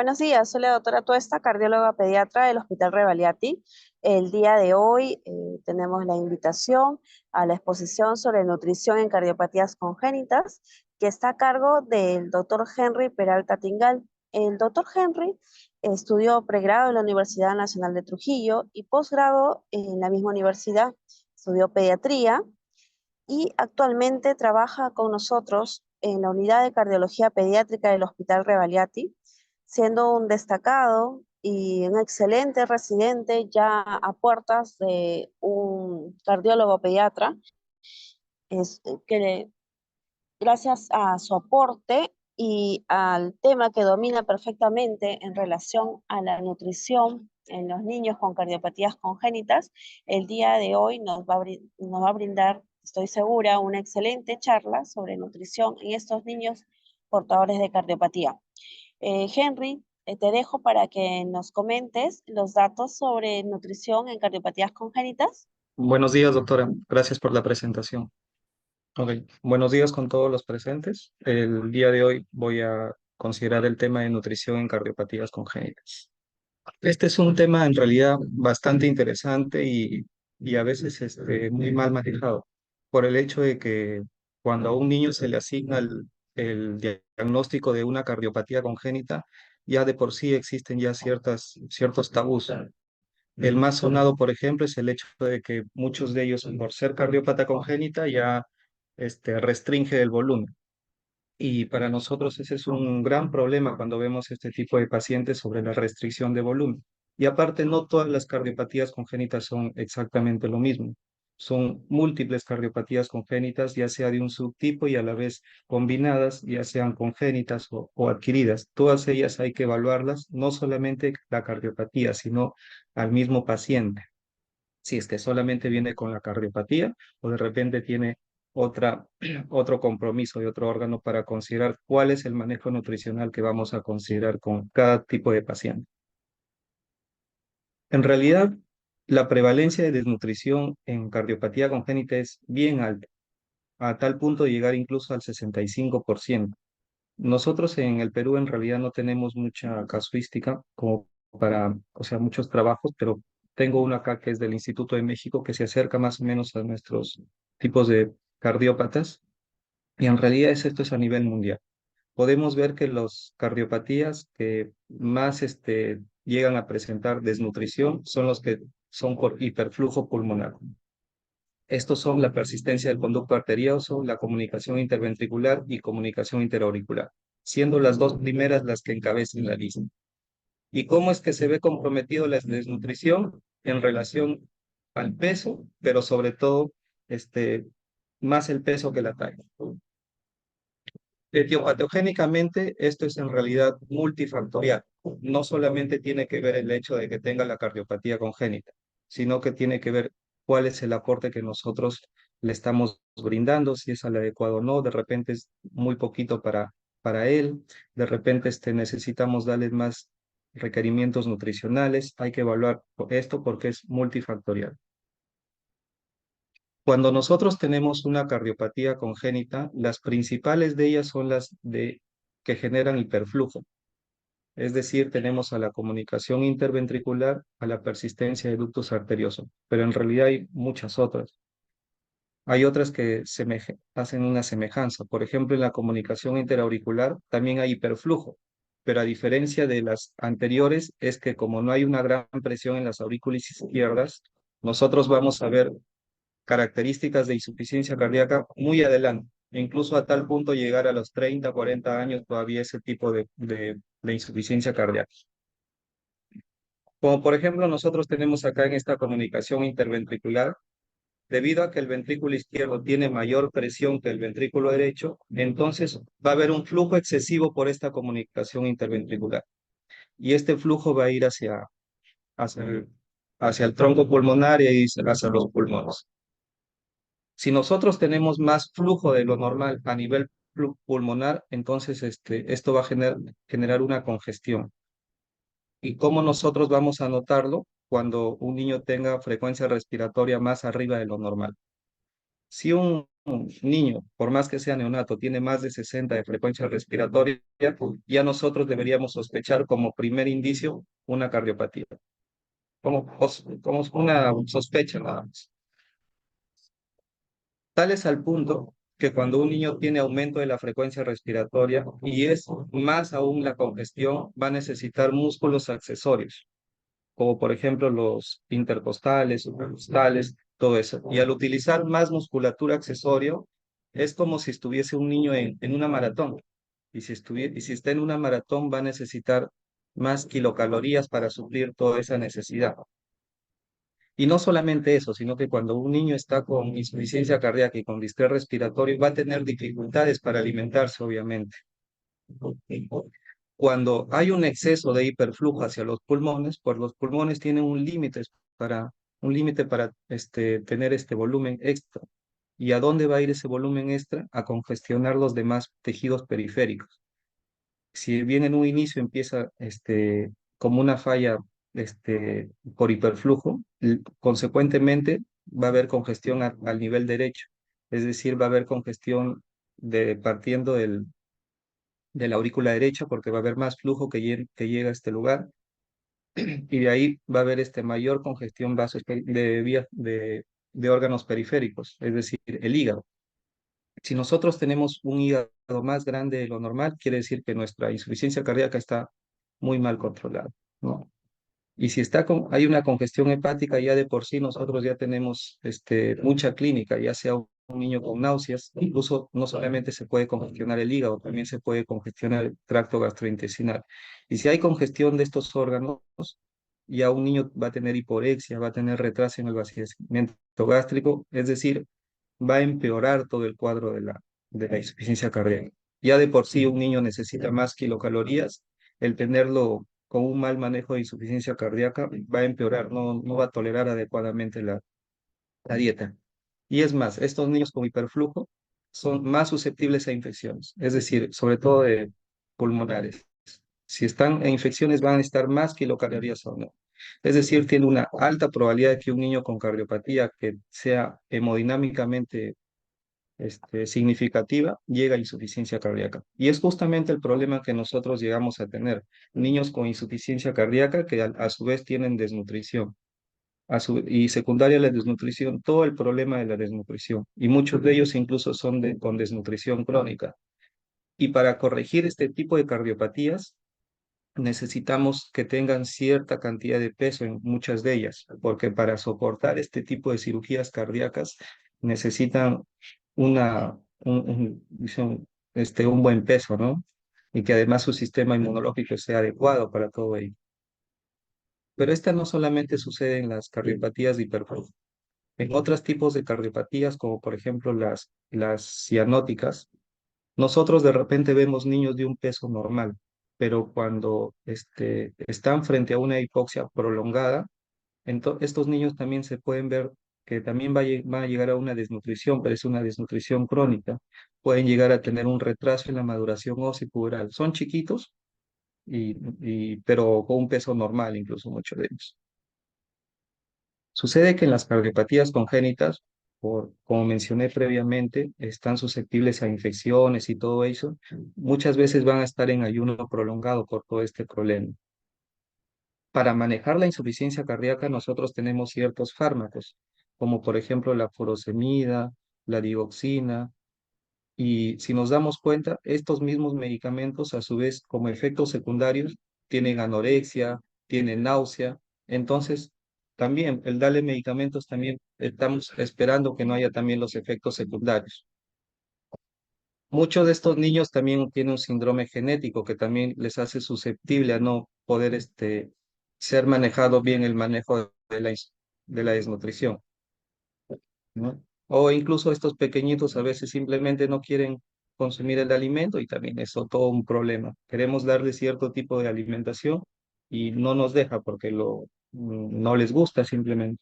Buenos días, soy la doctora Tuesta, cardióloga pediatra del Hospital Revaliati. El día de hoy tenemos la invitación a la exposición sobre nutrición en cardiopatías congénitas, que está a cargo del doctor Henry Peralta Tingal. El doctor Henry estudió pregrado en la Universidad Nacional de Trujillo y posgrado en la misma universidad. Estudió pediatría y actualmente trabaja con nosotros en la unidad de cardiología pediátrica del Hospital Revaliati, siendo un destacado y un excelente residente ya a puertas de un cardiólogo pediatra, gracias a su aporte y al tema que domina perfectamente en relación a la nutrición en los niños con cardiopatías congénitas, el día de hoy nos va a brindar, estoy segura, una excelente charla sobre nutrición en estos niños portadores de cardiopatía. Henry, te dejo para que nos comentes los datos sobre nutrición en cardiopatías congénitas. Buenos días, doctora. Gracias por la presentación. Ok, buenos días con todos los presentes. El día de hoy voy a considerar el tema de nutrición en cardiopatías congénitas. Este es un tema en realidad bastante interesante y a veces muy mal manejado por el hecho de que cuando a un niño se le asigna el diagnóstico de una cardiopatía congénita, ya de por sí existen ya ciertos tabús. El más sonado, por ejemplo, es el hecho de que muchos de ellos, por ser cardiópata congénita, ya restringe el volumen. Y para nosotros ese es un gran problema cuando vemos este tipo de pacientes sobre la restricción de volumen. Y aparte, no todas las cardiopatías congénitas son exactamente lo mismo. Son múltiples cardiopatías congénitas, ya sea de un subtipo y a la vez combinadas, ya sean congénitas o adquiridas. Todas ellas hay que evaluarlas, no solamente la cardiopatía, sino al mismo paciente. Si es que solamente viene con la cardiopatía o de repente tiene otro compromiso de otro órgano para considerar cuál es el manejo nutricional que vamos a considerar con cada tipo de paciente. En realidad, la prevalencia de desnutrición en cardiopatía congénita es bien alta, a tal punto de llegar incluso al 65%. Nosotros en el Perú en realidad no tenemos mucha casuística como para, o sea, muchos trabajos, pero tengo uno acá que es del Instituto de México que se acerca más o menos a nuestros tipos de cardiópatas y en realidad esto es a nivel mundial. Podemos ver que los cardiopatías que más llegan a presentar desnutrición son los que son por hiperflujo pulmonar. Estos son la persistencia del conducto arterioso, la comunicación interventricular y comunicación interauricular, siendo las dos primeras las que encabezan la lista. ¿Y cómo es que se ve comprometido la desnutrición en relación al peso, pero sobre todo más el peso que la talla? Etiopatogénicamente, esto es en realidad multifactorial. No solamente tiene que ver el hecho de que tenga la cardiopatía congénita, sino que tiene que ver cuál es el aporte que nosotros le estamos brindando, si es al adecuado o no. De repente es muy poquito para él, de repente necesitamos darle más requerimientos nutricionales. Hay que evaluar esto porque es multifactorial. Cuando nosotros tenemos una cardiopatía congénita, las principales de ellas son que generan hiperflujo. Es decir, tenemos a la comunicación interventricular, a la persistencia de ductos arteriosos, pero en realidad hay muchas otras. Hay otras que hacen una semejanza. Por ejemplo, en la comunicación interauricular también hay hiperflujo, pero a diferencia de las anteriores, es que como no hay una gran presión en las aurículas izquierdas, nosotros vamos a ver características de insuficiencia cardíaca muy adelante, incluso a tal punto llegar a los 30, 40 años todavía ese tipo de insuficiencia cardíaca. Como por ejemplo nosotros tenemos acá en esta comunicación interventricular, debido a que el ventrículo izquierdo tiene mayor presión que el ventrículo derecho, entonces va a haber un flujo excesivo por esta comunicación interventricular. Y este flujo va a ir hacia hacia el tronco pulmonar y hacia los pulmones. Si nosotros tenemos más flujo de lo normal a nivel pulmonar, entonces esto va a generar una congestión. ¿Y cómo nosotros vamos a notarlo? Cuando un niño tenga frecuencia respiratoria más arriba de lo normal. Si un niño, por más que sea neonato, tiene más de 60 de frecuencia respiratoria, ya nosotros deberíamos sospechar como primer indicio una cardiopatía, como una sospecha nada más. Tal es al punto que cuando un niño tiene aumento de la frecuencia respiratoria y es más aún la congestión, va a necesitar músculos accesorios, como por ejemplo los intercostales, supracostales, todo eso. Y al utilizar más musculatura accesorio, es como si estuviese un niño en una maratón. Y si está en una maratón, va a necesitar más kilocalorías para suplir toda esa necesidad. Y no solamente eso, sino que cuando un niño está con insuficiencia cardíaca y con distrés respiratorio, va a tener dificultades para alimentarse, obviamente. Cuando hay un exceso de hiperflujo hacia los pulmones, pues los pulmones tienen un límite para tener este volumen extra. ¿Y a dónde va a ir ese volumen extra? A congestionar los demás tejidos periféricos. Si bien en un inicio empieza como una falla por hiperflujo, consecuentemente va a haber congestión al nivel derecho. Es decir, va a haber congestión partiendo de la aurícula derecha porque va a haber más flujo que llega a este lugar y de ahí va a haber mayor congestión de órganos periféricos, es decir, el hígado. Si nosotros tenemos un hígado más grande de lo normal, quiere decir que nuestra insuficiencia cardíaca está muy mal controlada, ¿no? Y si hay una congestión hepática, ya de por sí nosotros ya tenemos mucha clínica, ya sea un niño con náuseas, incluso no solamente se puede congestionar el hígado, también se puede congestionar el tracto gastrointestinal. Y si hay congestión de estos órganos, ya un niño va a tener hiporexia, va a tener retraso en el vaciamiento gástrico, es decir, va a empeorar todo el cuadro de la insuficiencia cardíaca. Ya de por sí un niño necesita más kilocalorías, el tenerlo con un mal manejo de insuficiencia cardíaca va a empeorar, no va a tolerar adecuadamente la dieta. Y es más, estos niños con hiperflujo son más susceptibles a infecciones, es decir, sobre todo de pulmonares. Si están en infecciones van a estar más kilocalorías o no. Es decir, tiene una alta probabilidad de que un niño con cardiopatía que sea hemodinámicamente significativa llega a insuficiencia cardíaca. Y es justamente el problema que nosotros llegamos a tener. Niños con insuficiencia cardíaca que a su vez tienen desnutrición. Y secundaria a la desnutrición, todo el problema de la desnutrición. Y muchos de ellos incluso son con desnutrición crónica. Y para corregir este tipo de cardiopatías, necesitamos que tengan cierta cantidad de peso en muchas de ellas, porque para soportar este tipo de cirugías cardíacas necesitan un buen peso, ¿no? Y que además su sistema inmunológico sea adecuado para todo ello. Pero esta no solamente sucede en las cardiopatías de hipertrofia. En otros tipos de cardiopatías, como por ejemplo las cianóticas, nosotros de repente vemos niños de un peso normal, pero cuando están frente a una hipoxia prolongada, estos niños también se pueden ver que también van a llegar a una desnutrición, pero es una desnutrición crónica. Pueden llegar a tener un retraso en la maduración ósea y puberal. Son chiquitos, pero con un peso normal, incluso muchos de ellos. Sucede que en las cardiopatías congénitas, como mencioné previamente, están susceptibles a infecciones y todo eso. Muchas veces van a estar en ayuno prolongado por todo este problema. Para manejar la insuficiencia cardíaca, nosotros tenemos ciertos fármacos, como por ejemplo la furosemida, la digoxina, y si nos damos cuenta, estos mismos medicamentos, a su vez, como efectos secundarios, tienen anorexia, tienen náusea. Entonces, también el darle medicamentos, también estamos esperando que no haya también los efectos secundarios. Muchos de estos niños también tienen un síndrome genético que también les hace susceptible a no poder ser manejado bien el manejo de la desnutrición, ¿no? O incluso estos pequeñitos a veces simplemente no quieren consumir el alimento y también eso todo un problema. Queremos darle cierto tipo de alimentación y no nos deja porque no les gusta simplemente.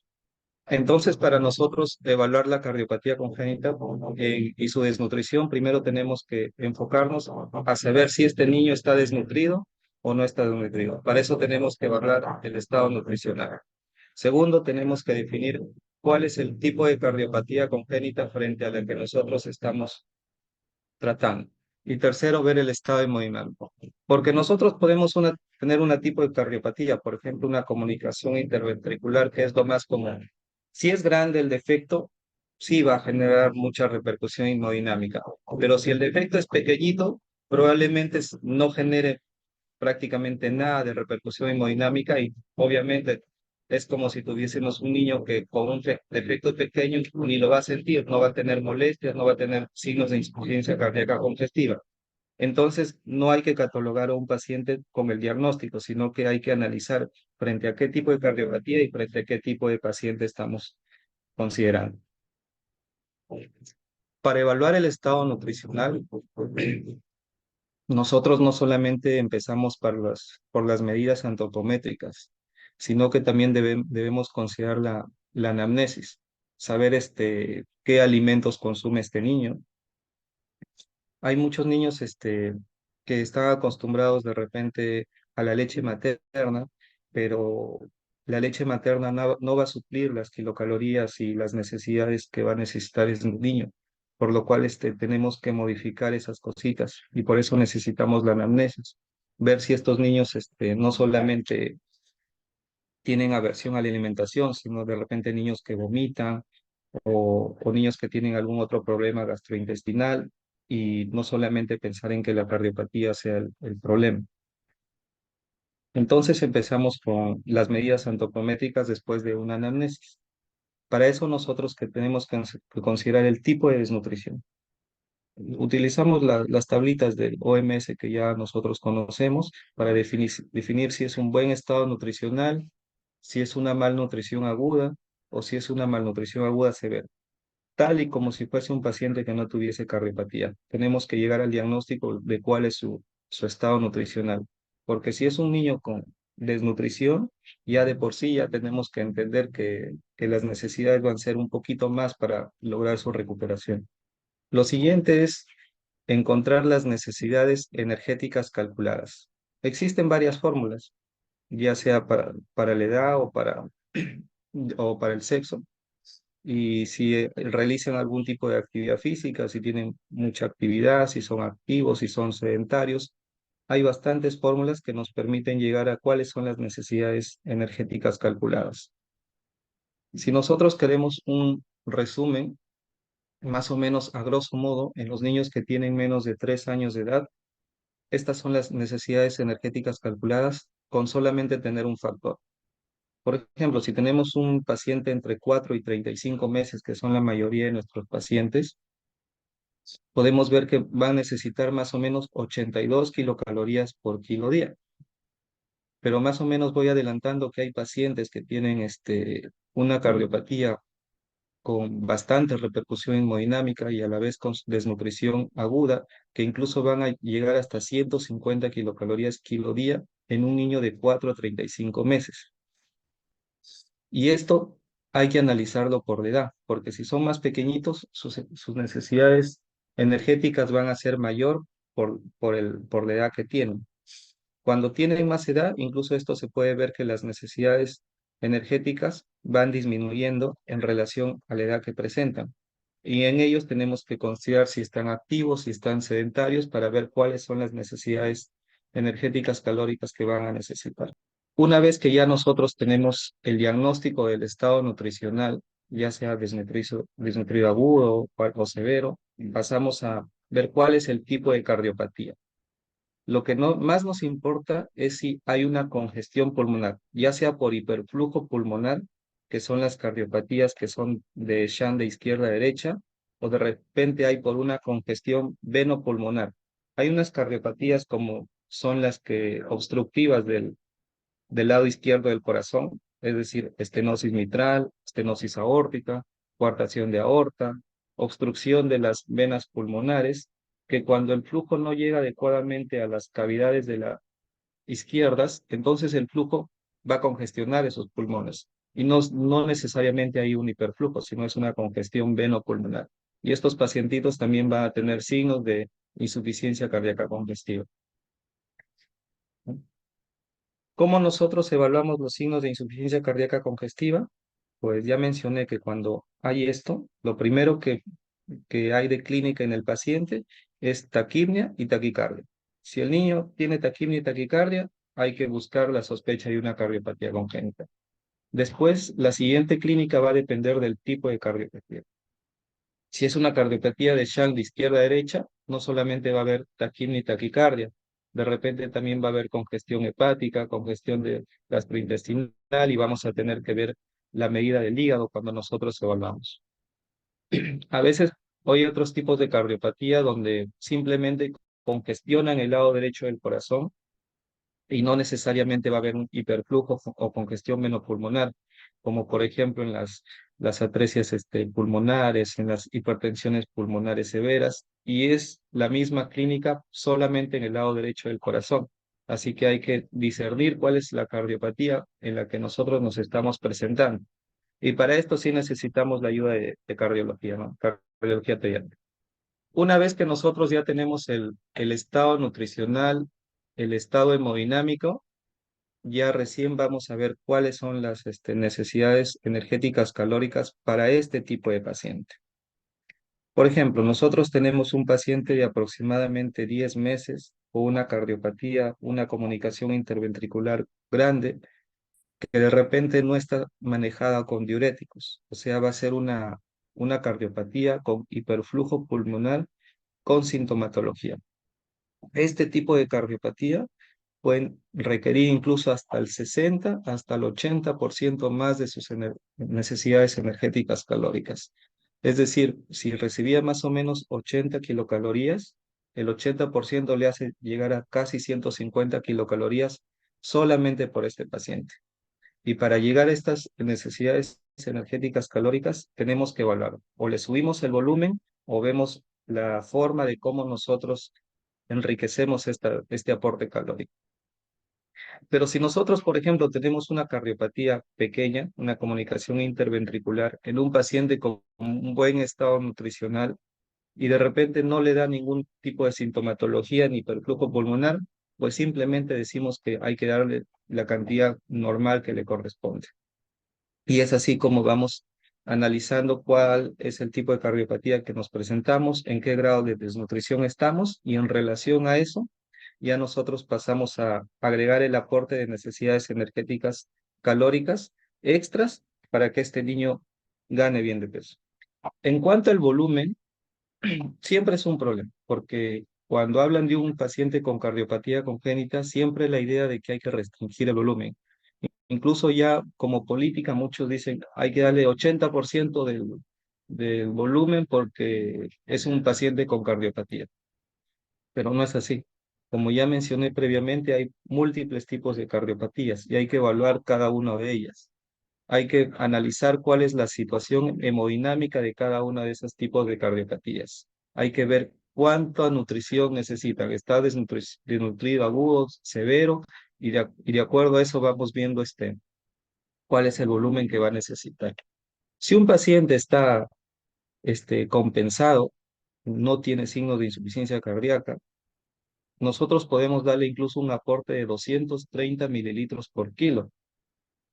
Entonces, para nosotros evaluar la cardiopatía congénita y su desnutrición, primero tenemos que enfocarnos a saber si este niño está desnutrido o no está desnutrido. Para eso tenemos que evaluar el estado nutricional. Segundo, tenemos que definir cuál es el tipo de cardiopatía congénita frente a la que nosotros estamos tratando. Y tercero, ver el estado hemodinámico. Porque nosotros podemos tener un tipo de cardiopatía, por ejemplo, una comunicación interventricular, que es lo más común. Si es grande el defecto, sí va a generar mucha repercusión hemodinámica. Pero si el defecto es pequeñito, probablemente no genere prácticamente nada de repercusión hemodinámica y obviamente es como si tuviésemos un niño que con un defecto pequeño ni lo va a sentir, no va a tener molestias, no va a tener signos de insuficiencia cardíaca congestiva. Entonces, no hay que catalogar a un paciente con el diagnóstico, sino que hay que analizar frente a qué tipo de cardiopatía y frente a qué tipo de paciente estamos considerando. Para evaluar el estado nutricional, nosotros no solamente empezamos por las medidas antropométricas, sino que también debemos considerar la anamnesis, saber qué alimentos consume este niño. Hay muchos niños que están acostumbrados de repente a la leche materna, pero la leche materna no va a suplir las kilocalorías y las necesidades que va a necesitar ese niño, por lo cual tenemos que modificar esas cositas y por eso necesitamos la anamnesis, ver si estos niños no solamente tienen aversión a la alimentación, sino de repente niños que vomitan o niños que tienen algún otro problema gastrointestinal y no solamente pensar en que la cardiopatía sea el problema. Entonces empezamos con las medidas antropométricas después de una anamnesis. Para eso nosotros que tenemos que considerar el tipo de desnutrición. Utilizamos las tablitas del OMS que ya nosotros conocemos para definir si es un buen estado nutricional, si es una malnutrición aguda o si es una malnutrición aguda severa, tal y como si fuese un paciente que no tuviese cardiopatía. Tenemos que llegar al diagnóstico de cuál es su estado nutricional, porque si es un niño con desnutrición, ya de por sí ya tenemos que entender que las necesidades van a ser un poquito más para lograr su recuperación. Lo siguiente es encontrar las necesidades energéticas calculadas. Existen varias fórmulas, ya sea para la edad o para el sexo y si realizan algún tipo de actividad física, si tienen mucha actividad, si son activos, si son sedentarios. Hay bastantes fórmulas que nos permiten llegar a cuáles son las necesidades energéticas calculadas. Si nosotros queremos un resumen, más o menos a grosso modo, en los niños que tienen menos de 3 años de edad, estas son las necesidades energéticas calculadas con solamente tener un factor. Por ejemplo, si tenemos un paciente entre 4 y 35 meses, que son la mayoría de nuestros pacientes, podemos ver que va a necesitar más o menos 82 kilocalorías por kilo día. Pero más o menos voy adelantando que hay pacientes que tienen una cardiopatía con bastante repercusión hemodinámica y a la vez con desnutrición aguda, que incluso van a llegar hasta 150 kilocalorías kilo día en un niño de 4 a 35 meses. Y esto hay que analizarlo por la edad, porque si son más pequeñitos, sus necesidades energéticas van a ser mayor por la edad que tienen. Cuando tienen más edad, incluso esto se puede ver que las necesidades energéticas van disminuyendo en relación a la edad que presentan. Y en ellos tenemos que considerar si están activos, si están sedentarios, para ver cuáles son las necesidades energéticas calóricas que van a necesitar. Una vez que ya nosotros tenemos el diagnóstico del estado nutricional, ya sea desnutrido agudo o severo, pasamos a ver cuál es el tipo de cardiopatía. Lo que más nos importa es si hay una congestión pulmonar, ya sea por hiperflujo pulmonar, que son las cardiopatías que son de shunt de izquierda a derecha, o de repente hay por una congestión venopulmonar. Hay unas cardiopatías como son las que obstructivas del lado izquierdo del corazón, es decir, estenosis mitral, estenosis aórtica, coartación de aorta, obstrucción de las venas pulmonares, que cuando el flujo no llega adecuadamente a las cavidades de las izquierdas, entonces el flujo va a congestionar esos pulmones. Y no necesariamente hay un hiperflujo, sino es una congestión venopulmonar. Y estos pacientitos también van a tener signos de insuficiencia cardíaca congestiva. ¿Cómo nosotros evaluamos los signos de insuficiencia cardíaca congestiva? Pues ya mencioné que cuando hay esto, lo primero que hay de clínica en el paciente es taquipnia y taquicardia. Si el niño tiene taquipnia y taquicardia, hay que buscar la sospecha de una cardiopatía congénita. Después, la siguiente clínica va a depender del tipo de cardiopatía. Si es una cardiopatía de shunt de izquierda a derecha, no solamente va a haber taquipnia y taquicardia, de repente también va a haber congestión hepática, congestión de gastrointestinal y vamos a tener que ver la medida del hígado cuando nosotros evaluamos. A veces hay otros tipos de cardiopatía donde simplemente congestionan el lado derecho del corazón y no necesariamente va a haber un hiperflujo o congestión venopulmonar, como por ejemplo en las atresias pulmonares, en las hipertensiones pulmonares severas, y es la misma clínica solamente en el lado derecho del corazón. Así que hay que discernir cuál es la cardiopatía en la que nosotros nos estamos presentando. Y para esto sí necesitamos la ayuda de cardiología, ¿no? Cardiología pediátrica. Una vez que nosotros ya tenemos el estado nutricional, el estado hemodinámico, ya recién vamos a ver cuáles son las necesidades energéticas calóricas para este tipo de paciente. Por ejemplo, nosotros tenemos un paciente de aproximadamente 10 meses con una cardiopatía, una comunicación interventricular grande, que de repente no está manejada con diuréticos, o sea, va a ser una cardiopatía con hiperflujo pulmonar con sintomatología. Este tipo de cardiopatía pueden requerir incluso hasta el 60, hasta el 80% más de sus necesidades energéticas calóricas. Es decir, si recibía más o menos 80 kilocalorías, el 80% le hace llegar a casi 150 kilocalorías solamente por este paciente. Y para llegar a estas necesidades energéticas calóricas, tenemos que evaluar. O le subimos el volumen o vemos la forma de cómo nosotros enriquecemos este aporte calórico. Pero si nosotros, por ejemplo, tenemos una cardiopatía pequeña, una comunicación interventricular en un paciente con un buen estado nutricional y de repente no le da ningún tipo de sintomatología ni perflujo pulmonar, pues simplemente decimos que hay que darle la cantidad normal que le corresponde. Y es así como vamos analizando cuál es el tipo de cardiopatía que nos presentamos, en qué grado de desnutrición estamos y en relación a eso, ya nosotros pasamos a agregar el aporte de necesidades energéticas calóricas extras para que este niño gane bien de peso. En cuanto al volumen, siempre es un problema, porque cuando hablan de un paciente con cardiopatía congénita, siempre la idea de que hay que restringir el volumen. Incluso ya como política muchos dicen hay que darle 80% del volumen porque es un paciente con cardiopatía, pero no es así. Como ya mencioné previamente, hay múltiples tipos de cardiopatías y hay que evaluar cada una de ellas. Hay que analizar cuál es la situación hemodinámica de cada uno de esos tipos de cardiopatías. Hay que ver cuánta nutrición necesitan. ¿Está desnutrido agudo, severo? Y de acuerdo a eso vamos viendo cuál es el volumen que va a necesitar. Si un paciente está compensado, no tiene signos de insuficiencia cardíaca, nosotros podemos darle incluso un aporte de 230 mililitros por kilo.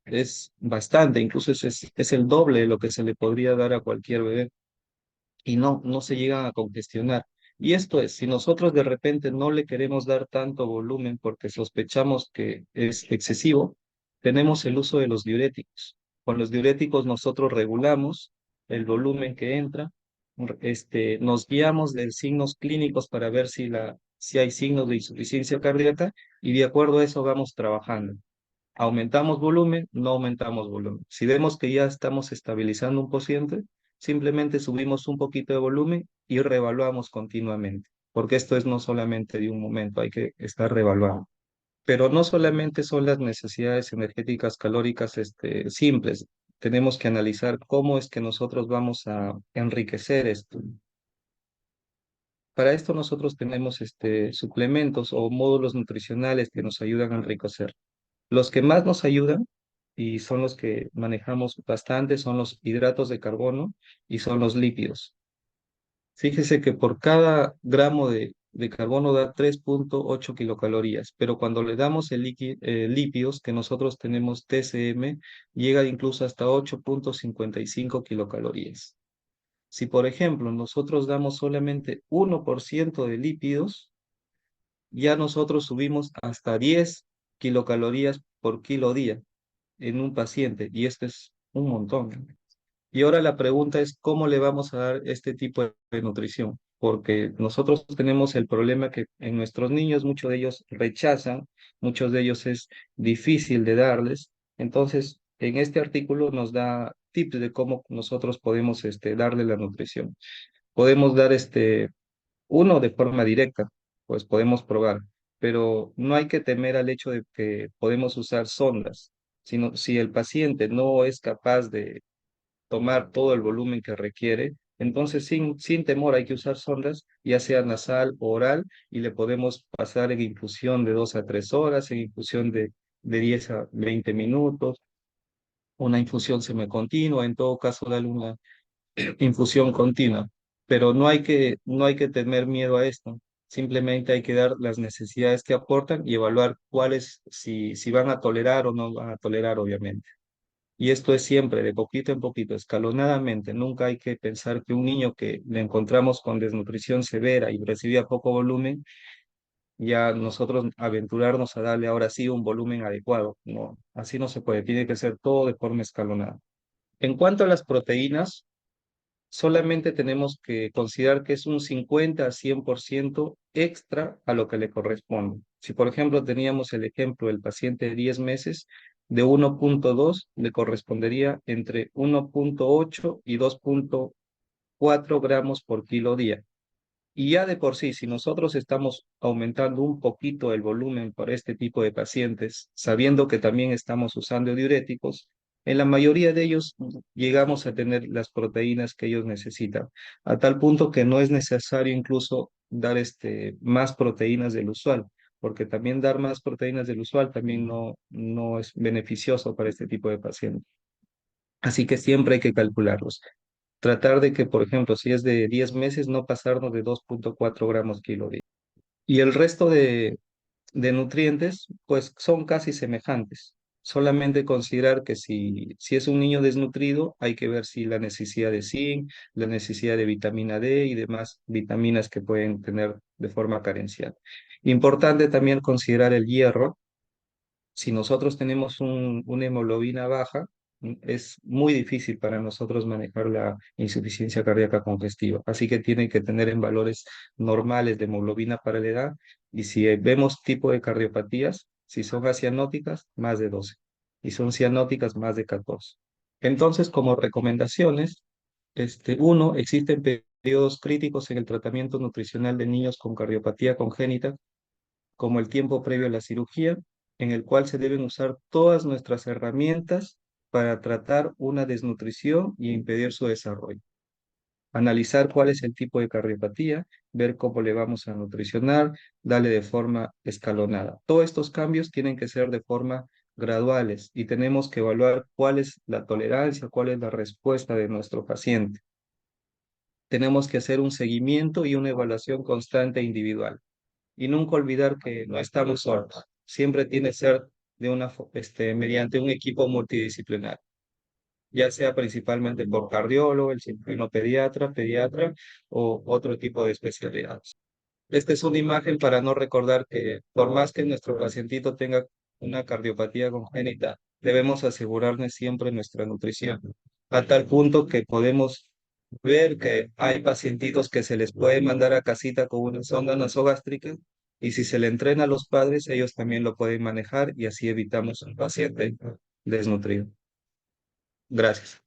Es bastante, incluso es el doble de lo que se le podría dar a cualquier bebé y no se llegan a congestionar. Y esto es, si nosotros de repente no le queremos dar tanto volumen porque sospechamos que es excesivo, tenemos el uso de los diuréticos. Con los diuréticos nosotros regulamos el volumen que entra, nos guiamos de signos clínicos para ver si hay signos de insuficiencia cardíaca y de acuerdo a eso vamos trabajando. Aumentamos volumen, no aumentamos volumen. Si vemos que ya estamos estabilizando un paciente, simplemente subimos un poquito de volumen y reevaluamos continuamente, porque esto es no solamente de un momento, hay que estar reevaluando. Pero no solamente son las necesidades energéticas calóricas simples, tenemos que analizar cómo es que nosotros vamos a enriquecer esto. Para esto nosotros tenemos suplementos o módulos nutricionales que nos ayudan a enriquecer. Los que más nos ayudan y son los que manejamos bastante son los hidratos de carbono y son los lípidos. Fíjese que por cada gramo de carbono da 3,8 kilocalorías, pero cuando le damos lípidos, que nosotros tenemos TCM, llega incluso hasta 8,55 kilocalorías. Si, por ejemplo, nosotros damos solamente 1% de lípidos, ya nosotros subimos hasta 10 kilocalorías por kilo día en un paciente, y esto es un montón. Y ahora la pregunta es, ¿cómo le vamos a dar este tipo de nutrición? Porque nosotros tenemos el problema que en nuestros niños muchos de ellos rechazan, muchos de ellos es difícil de darles. Entonces, en este artículo nos da tips de cómo nosotros podemos darle la nutrición. Podemos dar uno de forma directa, pues podemos probar, pero no hay que temer al hecho de que podemos usar sondas, sino si el paciente no es capaz de tomar todo el volumen que requiere, entonces sin temor hay que usar sondas, ya sea nasal o oral, y le podemos pasar en infusión de 2 a 3 horas, en infusión de 10 a 20 minutos, una infusión semicontinua, en todo caso darle una infusión continua. Pero no hay que tener miedo a esto. Simplemente hay que dar las necesidades que aportan y evaluar cuáles, si van a tolerar o no van a tolerar, obviamente. Y esto es siempre de poquito en poquito, escalonadamente. Nunca hay que pensar que un niño que le encontramos con desnutrición severa y recibía poco volumen, ya nosotros aventurarnos a darle ahora sí un volumen adecuado. No, así no se puede. Tiene que ser todo de forma escalonada. En cuanto a las proteínas, solamente tenemos que considerar que es un 50 a 100% extra a lo que le corresponde. Si, por ejemplo, teníamos el ejemplo del paciente de 10 meses, de 1,2 le correspondería entre 1,8 y 2,4 gramos por kilo día. Y ya de por sí, si nosotros estamos aumentando un poquito el volumen para este tipo de pacientes, sabiendo que también estamos usando diuréticos, en la mayoría de ellos llegamos a tener las proteínas que ellos necesitan, a tal punto que no es necesario incluso dar más proteínas del usual, porque también dar más proteínas del usual también no es beneficioso para este tipo de pacientes. Así que siempre hay que calcularlos. Tratar de que, por ejemplo, si es de 10 meses, no pasarnos de 2,4 gramos kilo día. Y el resto de nutrientes, pues son casi semejantes. Solamente considerar que si es un niño desnutrido, hay que ver si la necesidad de zinc, la necesidad de vitamina D y demás vitaminas que pueden tener de forma carencial. Importante también considerar el hierro. Si nosotros tenemos una hemoglobina baja, es muy difícil para nosotros manejar la insuficiencia cardíaca congestiva. Así que tiene que tener en valores normales de hemoglobina para la edad. Y si vemos tipo de cardiopatías, si son acianóticas, más de 12. Y son cianóticas, más de 14. Entonces, como recomendaciones, uno, existen periodos críticos en el tratamiento nutricional de niños con cardiopatía congénita, como el tiempo previo a la cirugía, en el cual se deben usar todas nuestras herramientas para tratar una desnutrición y impedir su desarrollo. Analizar cuál es el tipo de cardiopatía, ver cómo le vamos a nutricionar, darle de forma escalonada. Todos estos cambios tienen que ser de forma graduales y tenemos que evaluar cuál es la tolerancia, cuál es la respuesta de nuestro paciente. Tenemos que hacer un seguimiento y una evaluación constante e individual. Y nunca olvidar que no estamos solos. Siempre tiene que ser mediante un equipo multidisciplinar, ya sea principalmente por cardiólogo, el cirujano pediatra o otro tipo de especialidades. Esta es una imagen para no recordar que por más que nuestro pacientito tenga una cardiopatía congénita, debemos asegurarnos siempre nuestra nutrición, a tal punto que podemos ver que hay pacientitos que se les puede mandar a casita con una sonda nasogástrica, y si se le entrena a los padres, ellos también lo pueden manejar y así evitamos un paciente desnutrido. Gracias.